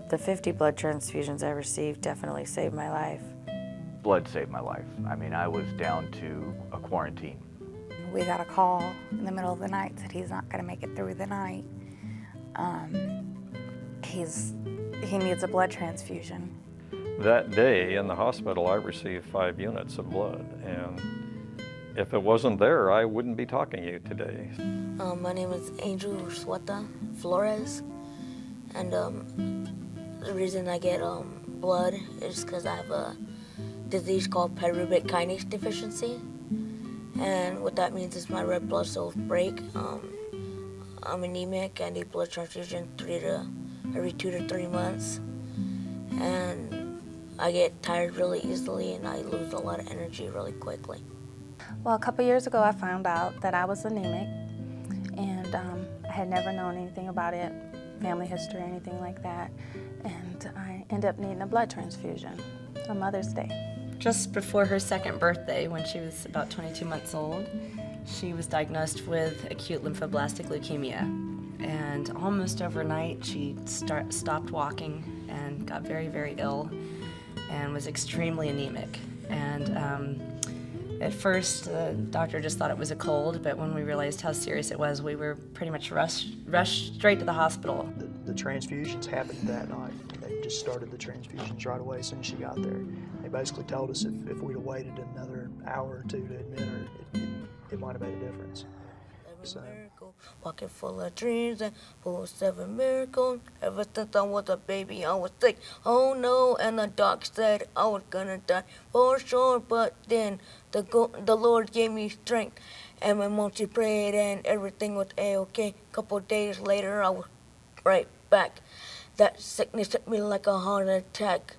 The 50 blood transfusions I received definitely saved my life. Blood saved my life. I mean, I was down to a quarantine. We got a call in the middle of the night that he's not going to make it through the night. He needs a blood transfusion. That day in the hospital, I received 5 units of blood, and if it wasn't there, I wouldn't be talking to you today. My name is Angel Sueta Flores, and the reason I get blood is because I have a disease called pyruvic kinase deficiency, and what that means is my red blood cells break. I'm anemic. I need blood transfusion every 2 to 3 months, and I get tired really easily, and I lose a lot of energy really quickly. Well, a couple years ago I found out that I was anemic, and I had never known anything about it, family history, anything like that, and I ended up needing a blood transfusion on Mother's Day. Just before her second birthday, when she was about 22 months old, she was diagnosed with acute lymphoblastic leukemia, and almost overnight she stopped walking and got very, very ill and was extremely anemic. And at first, the doctor just thought it was a cold, but when we realized how serious it was, we were pretty much rushed straight to the hospital. The transfusions happened that night. They just started the transfusions right away as soon as she got there. They basically told us if we'd have waited another hour or two to admit her, it might have made a difference. So. Pocket full of dreams and full of 7 miracles. Ever since I was a baby, I was sick. Oh no, and the doc said I was gonna die for sure. But then the Lord gave me strength, and my mom, she prayed, and everything was a-okay. Couple days later, I was right back. That sickness hit me like a heart attack.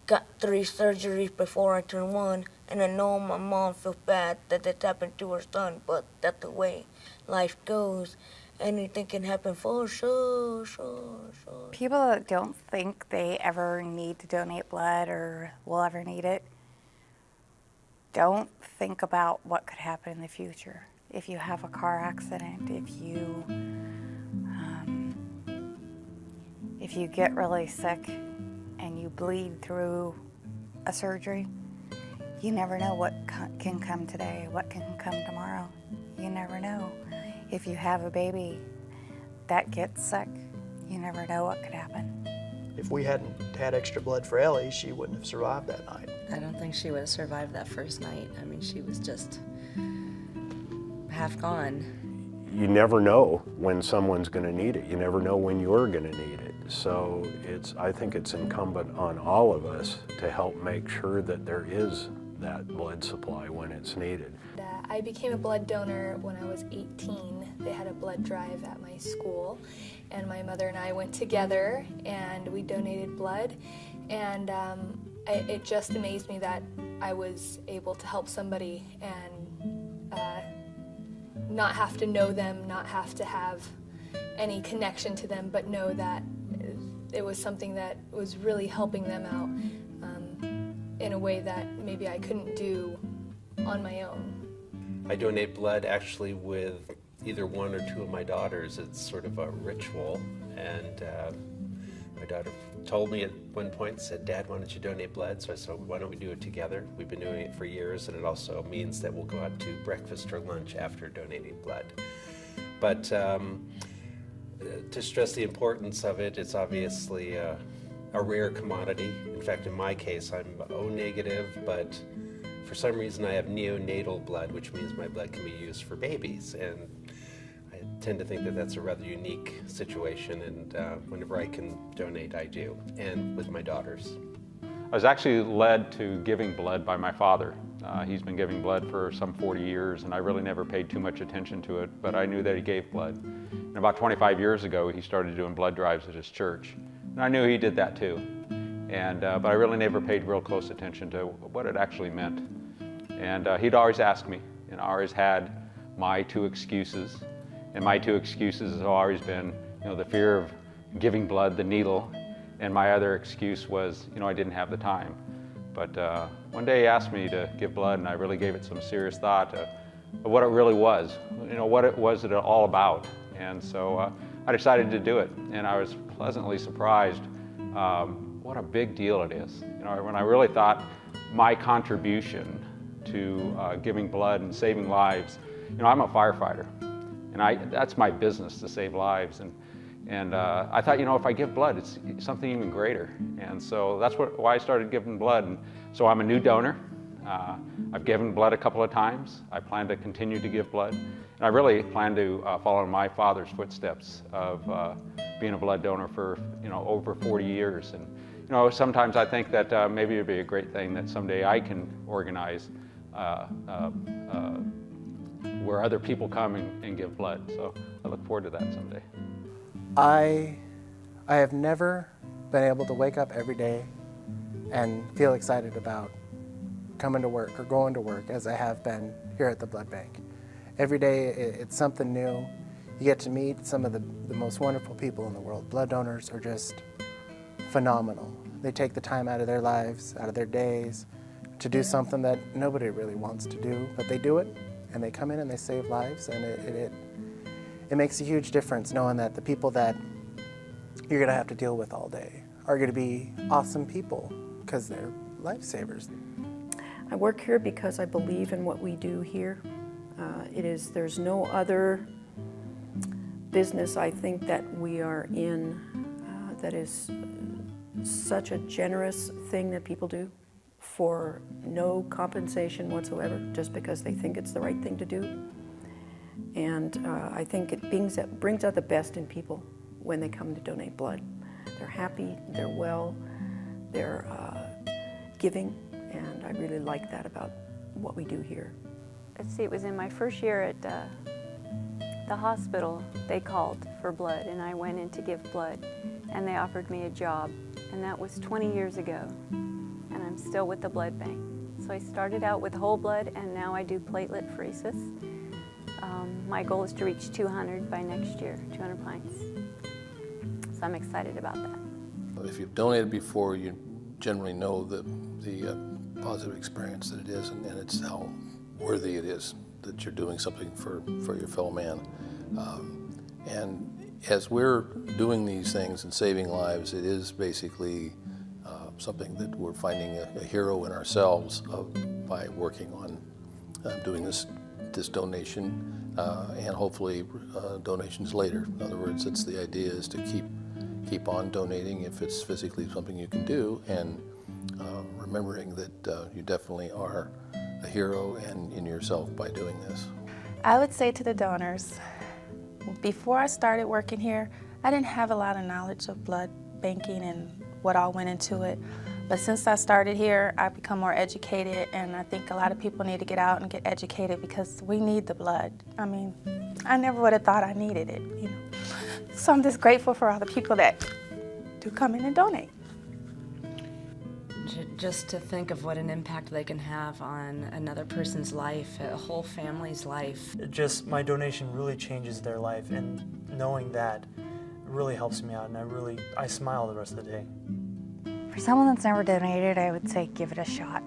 Got 3 surgeries before I turned 1, and I know my mom feels bad that this happened to her son, but that's the way life goes. Anything can happen for sure. People that don't think they ever need to donate blood or will ever need it, don't think about what could happen in the future. If you have a car accident, if you get really sick and you bleed through a surgery, you never know what can come today, what can come tomorrow. You never know. If you have a baby that gets sick, you never know what could happen. If we hadn't had extra blood for Ellie, she wouldn't have survived that night. I don't think she would have survived that first night. I mean, she was just half gone. You never know when someone's going to need it. You never know when you're going to need it. So I think it's incumbent on all of us to help make sure that there is that blood supply when it's needed. I became a blood donor when I was 18. They had a blood drive at my school, and my mother and I went together and we donated blood, and it just amazed me that I was able to help somebody and not have to know them, not have to have any connection to them, but know that it was something that was really helping them out in a way that maybe I couldn't do on my own. I donate blood actually with either 1 or 2 of my daughters. It's sort of a ritual, and my daughter told me at one point, said, "Dad, why don't you donate blood?" So I said, "Why don't we do it together?" We've been doing it for years, and it also means that we'll go out to breakfast or lunch after donating blood. But to stress the importance of it, it's obviously a rare commodity. In fact, in my case, I'm O negative, but for some reason I have neonatal blood, which means my blood can be used for babies. And I tend to think that that's a rather unique situation, and whenever I can donate, I do, and with my daughters. I was actually led to giving blood by my father. He's been giving blood for some 40 years, and I really never paid too much attention to it, but I knew that he gave blood. And about 25 years ago, he started doing blood drives at his church. And I knew he did that too. And, but I really never paid real close attention to what it actually meant. And he'd always ask me, and I always had my 2 excuses. And my 2 excuses have always been, the fear of giving blood, the needle, and my other excuse was, I didn't have the time. But one day he asked me to give blood, and I really gave it some serious thought of what it really was, what it was all about. And so I decided to do it, and I was pleasantly surprised what a big deal it is. You know, when I really thought my contribution to giving blood and saving lives, you know, I'm a firefighter, and that's my business, to save lives. And I thought, you know, if I give blood, it's something even greater. And so that's why I started giving blood. And so I'm a new donor. I've given blood a couple of times. I plan to continue to give blood. And I really plan to follow in my father's footsteps of being a blood donor for, you know, over 40 years. And, you know, sometimes I think that maybe it'd be a great thing that someday I can organize where other people come and give blood. So I look forward to that someday. I have never been able to wake up every day and feel excited about coming to work or going to work as I have been here at the blood bank. Every day it's something new. You get to meet some of the most wonderful people in the world. Blood donors are just phenomenal. They take the time out of their lives, out of their days, to do something that nobody really wants to do, but they do it, and they come in and they save lives, and it makes a huge difference knowing that the people that you're gonna have to deal with all day are gonna be awesome people because they're lifesavers. I work here because I believe in what we do here. There's no other business I think that we are in that is such a generous thing that people do for no compensation whatsoever, just because they think it's the right thing to do. And I think it brings out the best in people when they come to donate blood. They're happy, they're well, they're giving, and I really like that about what we do here. Let's see, it was in my first year at the hospital. They called for blood, and I went in to give blood, and they offered me a job, and that was 20 years ago, and I'm still with the blood bank. So I started out with whole blood, and now I do platelet pheresis. My goal is to reach 200 by next year, 200 pints. So I'm excited about that. If you've donated before, you generally know the positive experience that it is, and it's how worthy it is that you're doing something for your fellow man. And as we're doing these things and saving lives, it is basically something that we're finding a hero in ourselves by working on doing this donation and hopefully donations later. In other words, the idea is to keep on donating if it's physically something you can do, and remembering that you definitely are a hero and in yourself by doing this. I would say to the donors, before I started working here, I didn't have a lot of knowledge of blood banking and what all went into it. But since I started here, I've become more educated, and I think a lot of people need to get out and get educated because we need the blood. I mean, I never would have thought I needed it, you know. So I'm just grateful for all the people that do come in and donate. Just to think of what an impact they can have on another person's life, a whole family's life. My donation really changes their life, and knowing that really helps me out, and I smile the rest of the day. For someone that's never donated, I would say give it a shot.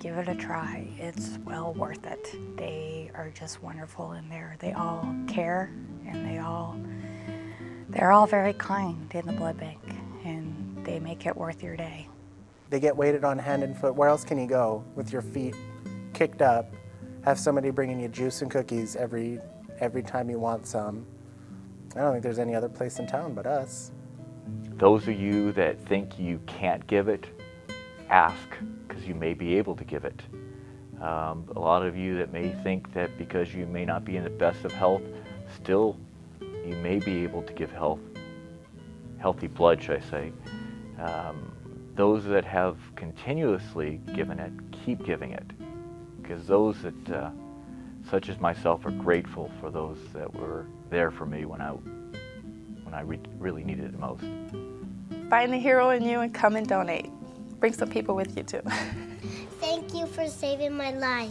Give it a try. It's well worth it. They are just wonderful in there. They all care, and they're all very kind in the blood bank, and they make it worth your day. They get weighted on hand and foot. Where else can you go with your feet kicked up, have somebody bringing you juice and cookies every time you want some? I don't think there's any other place in town but us. Those of you that think you can't give it, ask, because you may be able to give it. A lot of you that may think that because you may not be in the best of health, still you may be able to give healthy blood, should I say. Those that have continuously given it, keep giving it, because those that, such as myself, are grateful for those that were there for me when I really needed it most. Find the hero in you and come and donate. Bring some people with you too. Thank you for saving my life.